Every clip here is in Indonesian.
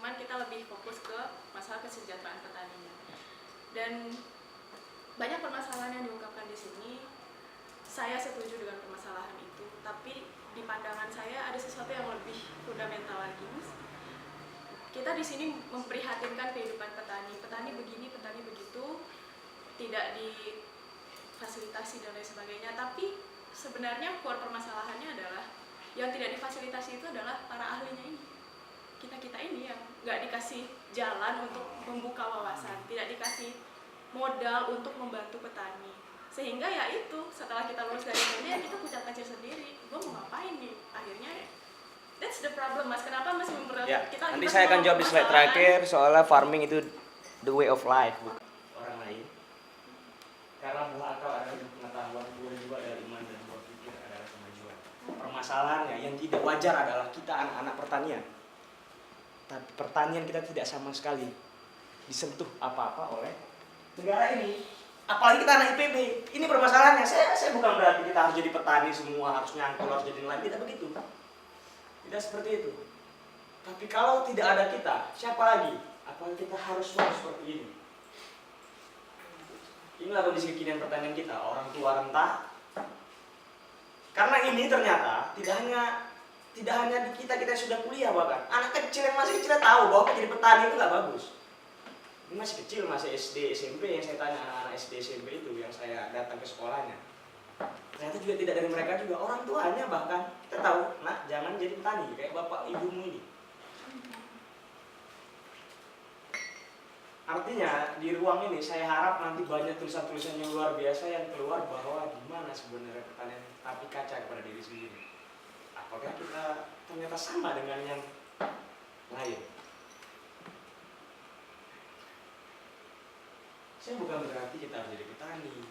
cuman kita lebih fokus ke masalah kesejahteraan petaninya. Dan banyak permasalahan yang diungkapkan di sini, saya setuju dengan permasalahan itu, tapi di pandangan saya ada sesuatu yang lebih fundamental lagi, Mas. Kita di sini memprihatinkan kehidupan petani, petani begini, petani begitu, tidak difasilitasi dan lain sebagainya. Tapi sebenarnya core permasalahannya adalah yang tidak difasilitasi itu adalah para ahlinya ini. Kita ini yang nggak dikasih jalan untuk membuka wawasan, tidak dikasih modal untuk membantu petani. Sehingga ya itu, setelah kita lulus dari kuliah, kita kucak-kacir sendiri. Gue mau ngapain nih? Akhirnya ya, that's the problem, Mas. Kenapa Mas Ya, kita nanti saya akan jawab di slide terakhir, soalnya farming itu the way of life. Orang lain. Karena buah akal adalah pengetahuan, buah jiwa adalah iman, dan buah pikir adalah kemajuan. Permasalahannya yang tidak wajar adalah kita anak-anak pertanian. Tapi pertanian kita tidak sama sekali disentuh apa-apa oleh negara ini. Apalagi kita anak IPB. Ini permasalahannya. Saya bukan berarti kita harus jadi petani semua, harus nyangkul, harus jadi nelayan. Tidak begitu. Tidak seperti itu. Tapi kalau tidak ada kita, siapa lagi? Apalagi kita harus seperti ini. Inilah kondisi kekinian pertanian kita. Orang tua rentah. Karena ini ternyata tidak hanya di kita sudah kuliah, bahkan anak kecil yang masih kecil tahu bahwa menjadi petani itu nggak bagus. Ini masih kecil, masih SD, SMP, yang saya tanya anak-anak SD, SMP itu yang saya datang ke sekolahnya. Ternyata juga tidak dari mereka juga, orang tuanya bahkan kita tahu, nah jangan jadi petani kayak bapak ibumu ini. Artinya di ruang ini saya harap nanti banyak tulisan-tulisan yang luar biasa yang keluar bahwa gimana sebenarnya pertanian tapi kaca kepada diri sendiri. Apakah kita ternyata sama dengan yang lain? Saya bukan berarti kita harus jadi petani.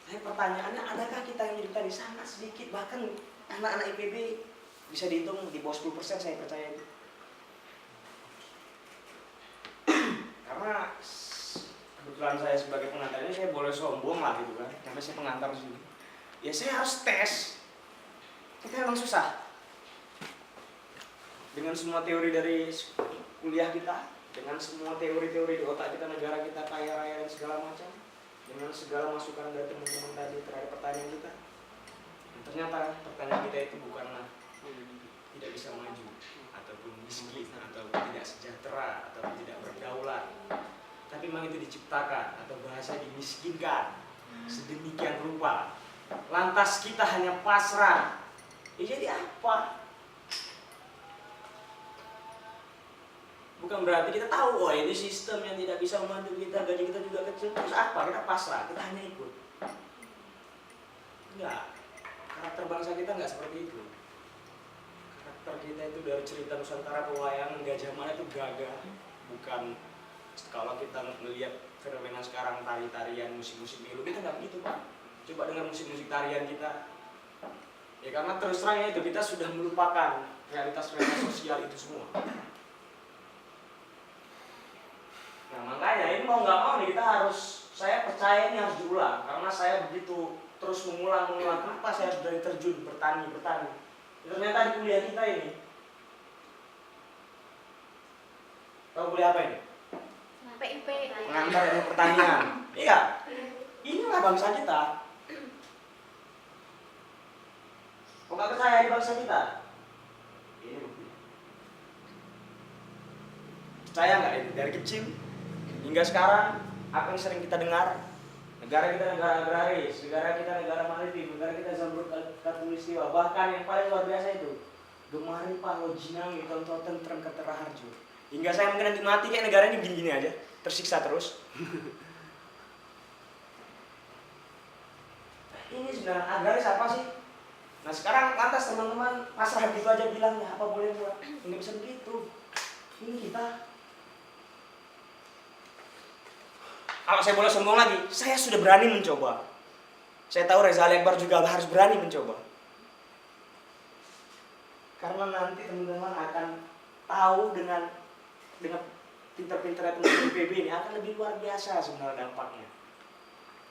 Tapi pertanyaannya, adakah kita yang jadi petani? Sangat sedikit, bahkan anak-anak IPB bisa dihitung di bawah 10%, saya percaya itu. Karena kebetulan saya sebagai pengantar ini, saya boleh sombong lah gitu kan, karena saya pengantar di sini. Ya saya harus tes. Kita emang susah. Dengan semua teori dari kuliah kita, dengan semua teori-teori di otak kita, negara kita kaya raya dan segala macam, dengan segala masukan dari teman-teman tadi terhadap pertanian kita, dan ternyata pertanian kita itu bukanlah tidak bisa maju, ataupun miskin, ataupun tidak sejahtera, ataupun tidak berdaulat, tapi memang itu diciptakan atau bahasa dimiskinkan sedemikian rupa. Lantas kita hanya pasrah. Ya jadi apa? Bukan berarti kita tahu, oh ini sistem yang tidak bisa membantu kita, gaji kita juga kecil, terus apa? Kita pasrah, kita hanya ikut. Enggak, karakter bangsa kita enggak seperti itu. Karakter kita itu dari cerita Nusantara, pewayangan Gajah Mada itu gagah. Bukan kalau kita melihat fenomena sekarang tari-tarian, musik-musik milu, kita enggak begitu Pak. Coba dengan musik-musik tarian kita. Ya karena terus terangnya itu kita sudah melupakan realitas-realitas sosial itu semua. Nah makanya ini mau nggak mau nih kita harus, saya percaya ini harus diulang karena saya begitu terus mengulang kenapa saya harus dari terjun bertani. Ternyata di kuliah kita ini, tahu kuliah apa ini? PIP. Pengantar ilmu pertanian. Iya, inilah bangsa kita. Kok nggak percaya di bangsa kita? Ini buktinya. Percaya nggak ini dari kecil hingga sekarang apa yang sering kita dengar? Negara kita negara agraris, negara kita negara maritim, negara kita Zamrud Khatulistiwa. Bahkan yang paling luar biasa itu Gemari Pahlo Jinangi Tonton Tentrem Ketera Harjo. Hingga saya mungkin nanti mati kayak negara ini gini-gini aja, tersiksa terus. Ini sebenarnya agraris apa sih? Nah sekarang lantas teman-teman pasrah gitu aja bilang ya apa boleh buat, nggak bisa begitu. Ini kita. Kalau saya boleh sombong lagi, saya sudah berani mencoba. Saya tahu Reza Ali Akbar juga harus berani mencoba. Karena nanti teman-teman akan tahu dengan pinter-pinternya teman-teman IPB ini akan lebih luar biasa sebenarnya dampaknya.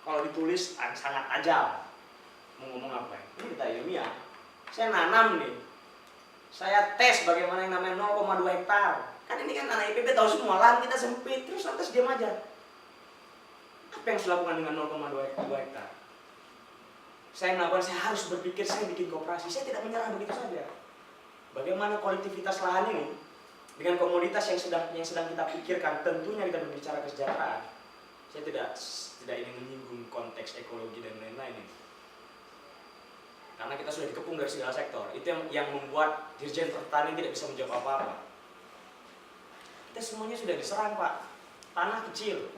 Kalau ditulis sangat tajam. Mau ngomong apa ya? Ini kita ilmiah. Saya nanam nih. Saya tes bagaimana yang namanya 0,2 hektar. Kan ini kan anak IPB tahu semua, lahan kita sempit, terus lantas diam aja. Apa yang saya lakukan dengan 0,2 hektar? Saya melakukan, saya harus berpikir, saya bikin koperasi, saya tidak menyerah begitu saja. Bagaimana kolektivitas lahan ini dengan komoditas yang sedang kita pikirkan, tentunya kita berbicara kesejahteraan. Saya tidak ingin menyinggung konteks ekologi dan lain-lain ini. Karena kita sudah dikepung dari segala sektor. Itu yang membuat Dirjen Pertanian tidak bisa menjawab apa-apa. Kita semuanya sudah diserang, Pak. Tanah kecil.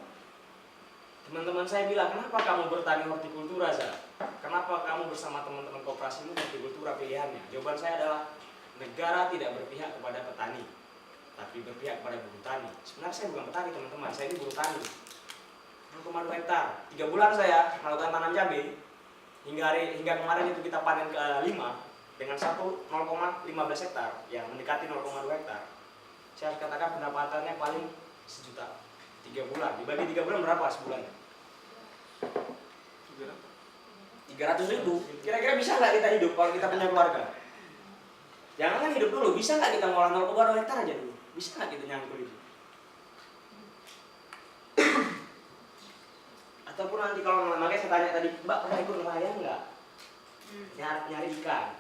Teman-teman saya bilang, kenapa kamu bertani hortikultura, Zah? Kenapa kamu bersama teman-teman kooperasimu hortikultura pilihannya? Jawaban saya adalah, negara tidak berpihak kepada petani, tapi berpihak kepada buruh tani. Sebenarnya saya bukan petani, teman-teman. Saya ini buruh tani. 0,2 hektar. 3 bulan saya melakukan tanam cabai. Hingga kemarin itu kita panen ke-5 dengan 0,15 hektar yang mendekati 0,2 hektar. Saya harus katakan pendapatannya paling 1 juta 3 bulan. Dibagi 3 bulan berapa sebulan? 300.000. Kira-kira bisa nggak kita hidup kalau kita punya keluarga? Jangan hidup dulu, bisa nggak kita ngolah 0,2 hektar aja dulu? Bisa nggak kita nyangkul itu? Ataupun nanti kalau makanya saya tanya tadi, Mbak pernah ikut nelayan nggak? Nyari ikan.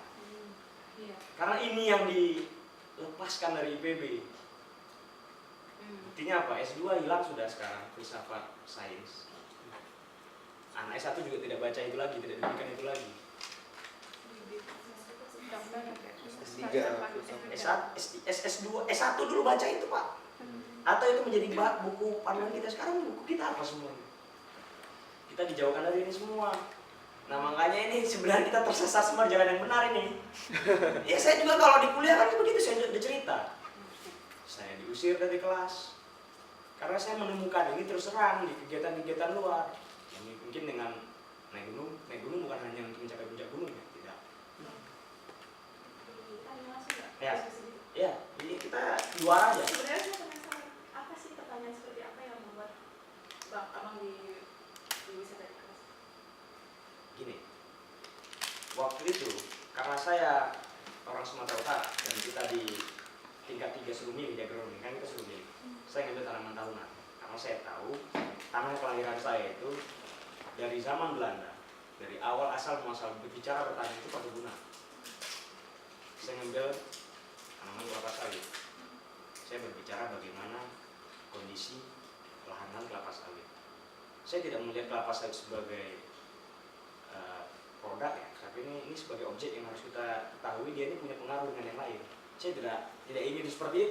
Iya. Karena ini yang dilepaskan dari IPB. Buktinya apa? S2 hilang sudah sekarang, filsafat sains. Anak S1 juga tidak baca itu lagi, tidak didikan itu lagi. S1 dulu baca itu, Pak. Atau itu menjadi buku panduan kita. Sekarang buku kita apa semua? Kita dijauhkan dari ini semua. Nah makanya ini sebenarnya kita tersesat semua di jalan yang benar ini. Ya saya juga kalau di kuliah kan begitu, saya udah cerita. Saya diusir dari kelas karena saya menemukan ini terus terang di kegiatan-kegiatan luar. Yang mungkin dengan naik gunung bukan hanya untuk mencapai puncak gunung ya, tidak. Ya, jadi kita luar aja. Sebenarnya saya penasaran, apa sih pertanyaan seperti apa yang membuat Abang di wisata di kelas? Gini, waktu itu karena saya orang Sumatera Utara dan kita di tingkat 3 suruh milih di agronomi, kan kita suruh milih. Saya ngambil tanaman tahunan karena saya tahu tanah kelahiran saya itu dari zaman Belanda, dari awal asal muasal berbicara bertani itu pada guna. Saya ngambil tanaman kelapa sawit. Saya berbicara bagaimana kondisi lahan kelapa sawit. Saya tidak melihat kelapa sawit sebagai produk ya, tapi ini sebagai objek yang harus kita ketahui, dia ini punya pengaruh dengan yang lain. Saya tidak ingin seperti itu.